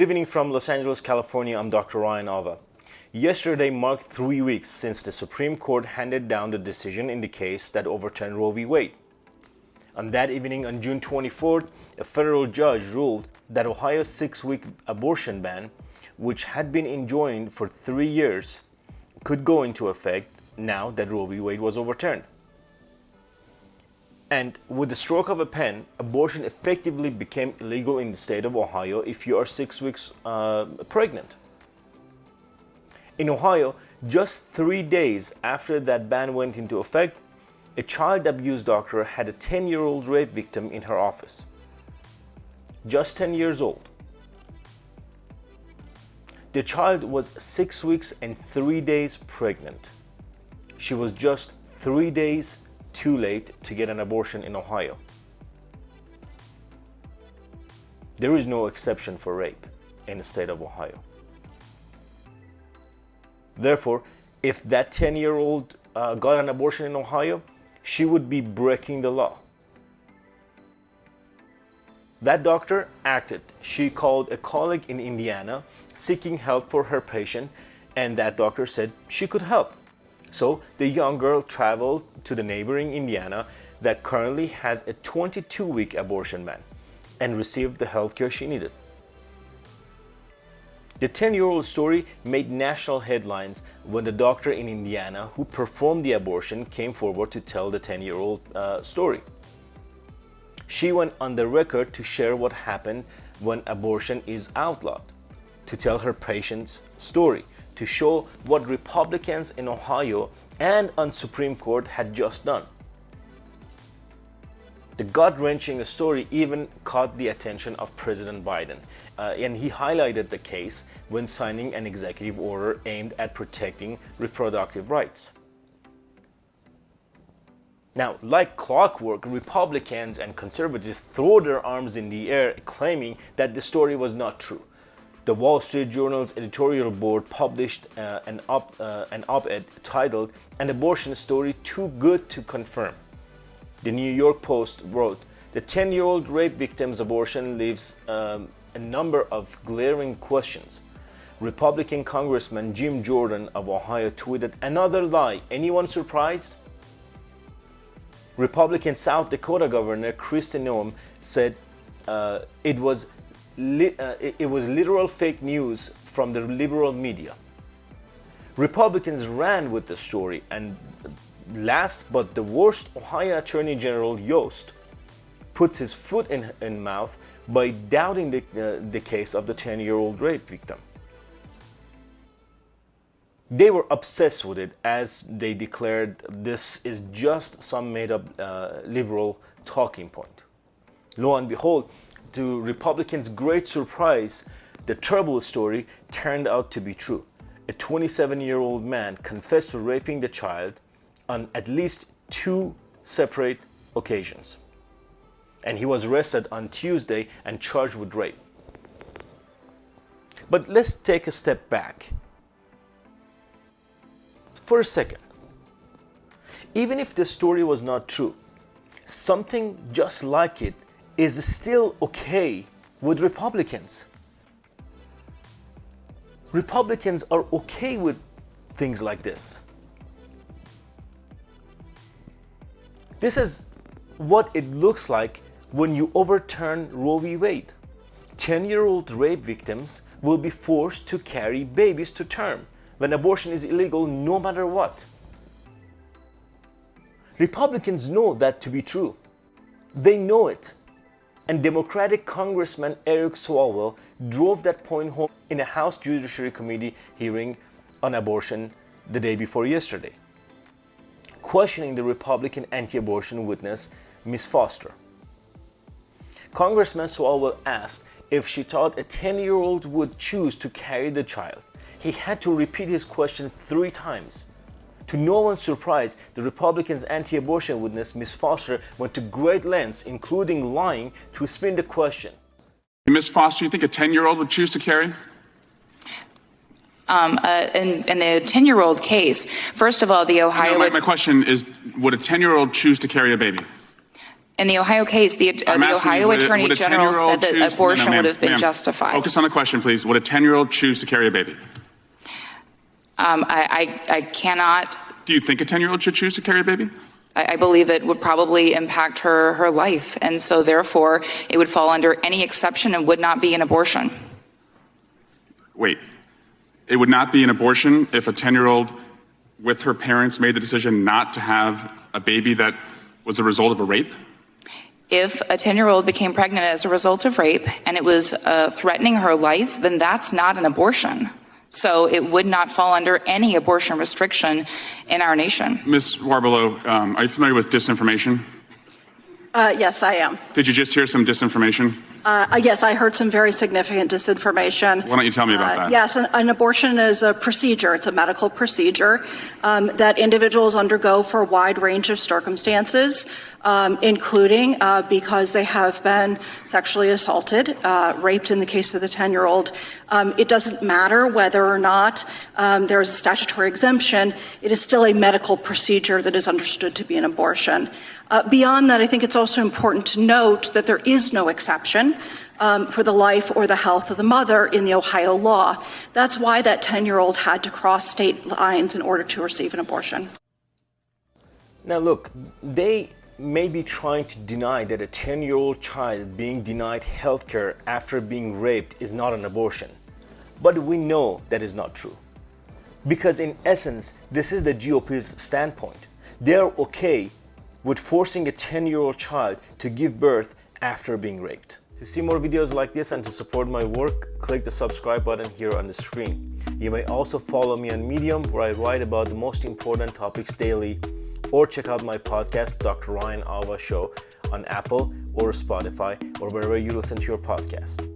Good evening from Los Angeles, California. I'm Dr. Ryan Ava. Yesterday marked 3 weeks since the Supreme Court handed down the decision in the case that overturned Roe v. Wade. On that evening, on June 24th, a federal judge ruled that Ohio's 6-week abortion ban, which had been enjoined for 3 years, could go into effect now that Roe v. Wade was overturned. And with the stroke of a pen, abortion effectively became illegal in the state of Ohio if you are 6 weeks pregnant. In Ohio, just 3 days after that ban went into effect, a child abuse doctor had a 10-year-old rape victim in her office. Just 10 years old. The child was 6 weeks and 3 days pregnant. She was just 3 days too late to get an abortion in Ohio. There is no exception for rape in the state of Ohio. Therefore, if that 10-year-old got an abortion in Ohio, she would be breaking the law. That doctor acted. She called a colleague in Indiana seeking help for her patient, and that doctor said she could help. So the young girl traveled to the neighboring Indiana that currently has a 22-week abortion ban and received the health care she needed. The 10-year-old story made national headlines when the doctor in Indiana who performed the abortion came forward to tell the 10-year-old story. She went on the record to share what happened when abortion is outlawed, to tell her patient's story, to show what Republicans in Ohio and on Supreme Court had just done. The gut-wrenching story even caught the attention of President Biden, and he highlighted the case when signing an executive order aimed at protecting reproductive rights. Now, like clockwork, Republicans and conservatives throw their arms in the air, claiming that the story was not true. The Wall Street Journal's editorial board published an op-ed titled "An Abortion Story Too Good to Confirm." The New York Post wrote, "The 10-year-old rape victim's abortion leaves a number of glaring questions." Republican Congressman Jim Jordan of Ohio tweeted, "Another lie. Anyone surprised?" Republican South Dakota Governor Kristi Noem said it was literal fake news from the liberal media. Republicans ran with the story, and last but the worst, Ohio Attorney General Yost puts his foot in mouth by doubting the case of the 10-year-old rape victim. They were obsessed with it, as they declared this is just some made-up liberal talking point. Lo and behold, to Republicans' great surprise, the terrible story turned out to be true. A 27-year-old man confessed to raping the child on at least 2 separate occasions. And he was arrested on Tuesday and charged with rape. But let's take a step back for a second. Even if the story was not true, something just like it is still okay with Republicans. Republicans are okay with things like this. This is what it looks like when you overturn Roe v. Wade. 10-year-old rape victims will be forced to carry babies to term when abortion is illegal no matter what. Republicans know that to be true. They know it. And Democratic Congressman Eric Swalwell drove that point home in a House Judiciary Committee hearing on abortion the day before yesterday, questioning the Republican anti-abortion witness, Ms. Foster. Congressman Swalwell asked if she thought a 10-year-old would choose to carry the child. He had to repeat his question 3 times. To no one's surprise, the Republicans' anti-abortion witness, Ms. Foster, went to great lengths, including lying, to spin the question. Ms. Foster, you think a 10-year-old would choose to carry? In the 10-year-old case, first of all, the Ohio... No, my question is, would a 10-year-old choose to carry a baby? In the Ohio case, the I'm asking you, Ohio Attorney would a General 10-year-old said that choose- abortion ma'am, would have been ma'am. justified. Focus on the question, please. Would a 10-year-old choose to carry a baby? I cannot. Do you think a 10-year-old should choose to carry a baby? I believe it would probably impact her life, and so therefore it would fall under any exception and would not be an abortion. Wait. It would not be an abortion if a 10-year-old with her parents made the decision not to have a baby that was a result of a rape? If a 10-year-old became pregnant as a result of rape and it was threatening her life, then that's not an abortion. So it would not fall under any abortion restriction in our nation. Ms. Warbelow, are you familiar with disinformation? Yes, I am. Did you just hear some disinformation? Yes, I heard some very significant disinformation. Why don't you tell me about that? Yes, an abortion is a procedure. It's a medical procedure that individuals undergo for a wide range of circumstances, including because they have been sexually assaulted, raped in the case of the 10-year-old. It doesn't matter whether or not there is a statutory exemption. It is still a medical procedure that is understood to be an abortion. Beyond that, I think it's also important to note that there is no exception for the life or the health of the mother in the Ohio law. That's why that 10-year-old had to cross state lines in order to receive an abortion. Now look, they may be trying to deny that a 10-year-old child being denied healthcare after being raped is not an abortion. But we know that is not true. Because in essence, this is the GOP's standpoint. They're okay with forcing a 10-year-old child to give birth after being raped. To see more videos like this and to support my work, click the subscribe button here on the screen. You may also follow me on Medium, where I write about the most important topics daily, or check out my podcast, Dr. Ryan Alva Show, on Apple or Spotify or wherever you listen to your podcast.